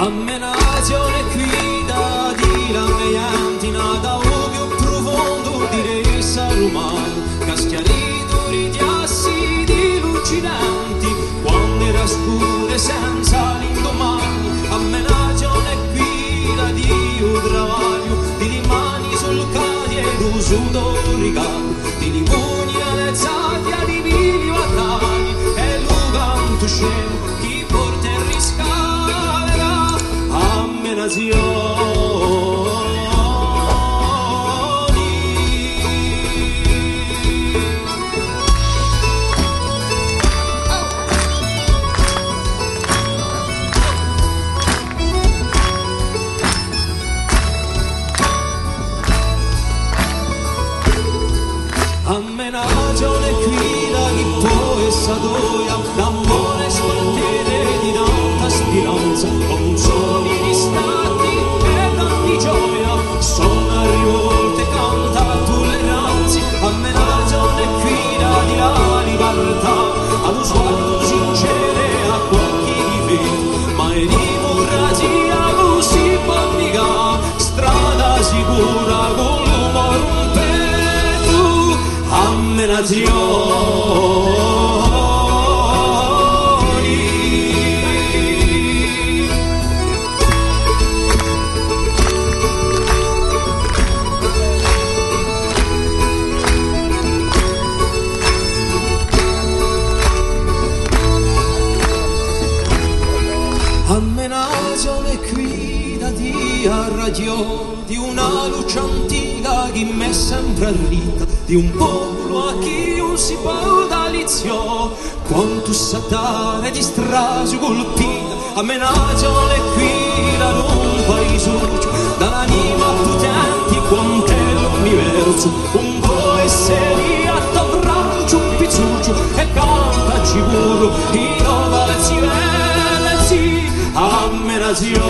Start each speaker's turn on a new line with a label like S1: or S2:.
S1: Ammenazione qui da di la meiantina da un più profondo di essere umano, caschiarito di assi di lucidanti, quando era scure senza l'indomani. Ammenazione qui da Dio travaglio, di mani sul cadio e l'usuto regalo, di limoni alezzati a divini battagli, e lo canto scemo chi porta il riscalderà. Ammenazioni. Ammenazione qui da chi può e s'adoia, l'amore spartiere di tanta speranza, con soli distratti e tanti gioia, sono rivolte canta tolleranza. Ammenazione qui da di la libertà, allo sguardo sincero a qualche difetto, ma è democrazia così bandica, strada sicura con l'umore. Ammenazioni. Ammenazione qui da Dio a radio, di una luce antica che mi sembra rita, di un popolo a chi non si può dalizio, quanto satare di strasi colpita. Ammenazione qui da un paesuccio, dall'anima potenti quanto è l'universo, un po' essere a t'abbraccio un pizzuccio e canta ciburo in ovale si vede sì. Ammenazione.